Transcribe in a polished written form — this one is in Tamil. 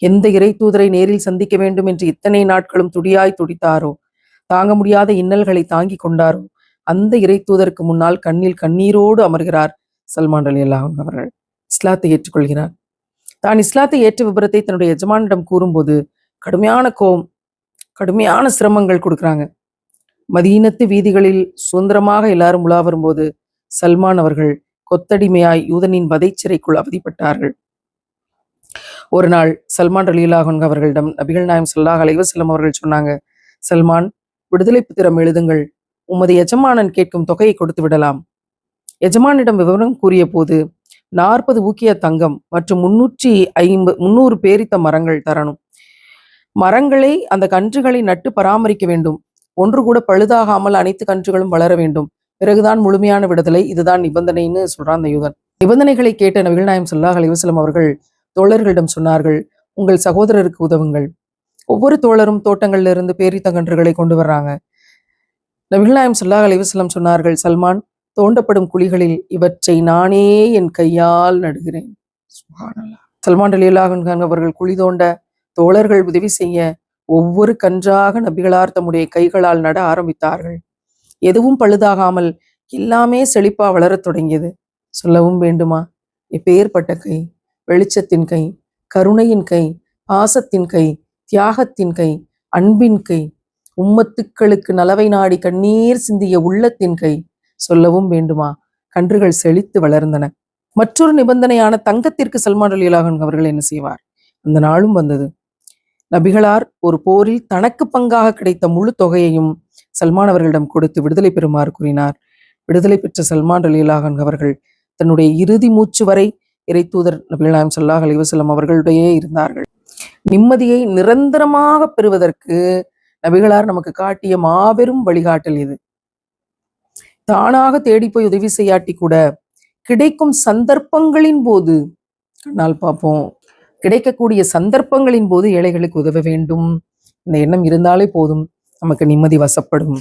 எந்த இறை தூதரை நேரில் சந்திக்க வேண்டும் என்று இத்தனை நாட்களும் துடியாய் துடித்தாரோ, தாங்க முடியாத இன்னல்களை தாங்கி கொண்டாரோ, அந்த இறை தூதருக்கு முன்னால் கண்ணில் கண்ணீரோடு அமர்கிறார் சல்மான் ரலியல்லாஹு அன்ஹு அவர்கள். இஸ்லாத்தை ஏற்றுக்கொள்கிறார். தான் இஸ்லாத்தை ஏற்ற விபரத்தை தன்னுடைய எஜமானிடம் கூறும்போது கடுமையான கோபம், கடுமையான சிரமங்கள் கொடுக்குறாங்க. மதீனத்து வீதிகளில் சுதந்திரமாக எல்லாரும் உலா வரும்போது சல்மான் அவர்கள் கொத்தடிமையாய் யூதனின் வதைச்சிறைக்குள் அவதிப்பட்டார்கள். ஒரு நாள் சல்மான் ரலியல்லாஹு அன்ஹு அவர்களிடம் நபிகள் நாயகம் ஸல்லல்லாஹு அலைஹி வஸல்லம் அவர்கள் சொன்னாங்க, சல்மான், விடுதலை பத்திரம் எழுதுங்கள், உமது எஜமானன் கேட்கும் தொகையை கொடுத்து விடலாம். எஜமானிடம் விவரம் கூறிய போது 40 ஊக்கிய தங்கம் மற்றும் 300 பேரித்த மரங்கள் தரணும். மரங்களை, அந்த கன்றுகளை நட்டு பராமரிக்க வேண்டும். ஒன்று கூட பழுதாகாமல் அனைத்து கன்றுகளும் வளர வேண்டும். பிறகுதான் முழுமையான விடுதலை. இதுதான் நிபந்தனைன்னு சொல்றான் அந்த யூதன். நிபந்தனைகளை கேட்ட நபிகள் நாயகம் ஸல்லல்லாஹு அலைஹி வஸல்லம் அவர்கள் தோழர்களிடம் சொன்னார்கள், உங்கள் சகோதரருக்கு உதவுங்கள். ஒவ்வொரு தோழரும் தோட்டங்கள்ல இருந்து பேரித்தங்கன்றுகளை கொண்டு வர்றாங்க. நபிகள் நாயகம் ஸல்லல்லாஹு அலைஹி வஸல்லம் சொன்னார்கள், சல்மான், தோண்டப்படும் குழிகளில் இவற்றை நானே என் கையால் நடுகிறேன். சுப்ஹானல்லாஹ். சல்மான் ரலியல்லாஹு அன்ஹு அவர்கள் குழி தோண்ட, தோழர்கள் உதவி செய்ய, ஒவ்வொரு கன்றாக நபிகளார் தம்முடைய கைகளால் நட ஆரம்பித்தார்கள். எதுவும் பழுதாகாமல் எல்லாமே செழிப்பா வளரத் தொடங்கியது. சொல்லவும் வேண்டுமா, எப்பேற்பட்ட கை! வெளிச்சத்தின் கை, கருணையின் கை, பாசத்தின் கை, தியாகத்தின் கை, அன்பின் கை, உம்மத்துக்களுக்கு நலவை நாடி கண்ணீர் சிந்திய உள்ளத்தின் கை. சொல்லவும் வேண்டுமா, கன்றுகள் செழித்து வளர்ந்தன. மற்றொரு நிபந்தனையான தங்கத்திற்கு சல்மான் ரலியல்லாஹு அன்ஹு அவர்கள் என்ன செய்வார்? அந்த நாளும் வந்தது. நபிகளார் ஒரு போரில் தனக்கு பங்காக கிடைத்த முழு தொகையையும் சல்மான் அவர்களிடம் கொடுத்து விடுதலை பெறுமாறு கூறினார். விடுதலை பெற்ற சல்மான் ரலியல்லாஹு அன்ஹு அவர்கள் தன்னுடைய இறுதி மூச்சு வரை இறை தூதர் நபிகள் நாயகம் ஸல்லல்லாஹு அலைஹி வஸல்லம் அவர்களுடைய இருந்தார்கள். நிம்மதியை நிரந்தரமாக பெறுவதற்கு நபிகளார் நமக்கு காட்டிய மாபெரும் வழிகாட்டல் இது. தானாக தேடி போய் உதவி செய்யாட்டி கூட கிடைக்கும் சந்தர்ப்பங்களின் போது, கண்ணால் பார்ப்போம், கிடைக்கக்கூடிய சந்தர்ப்பங்களின் போது ஏழைகளுக்கு உதவ வேண்டும். இந்த எண்ணம் இருந்தாலே போதும், நமக்கு நிம்மதி வசப்படும்.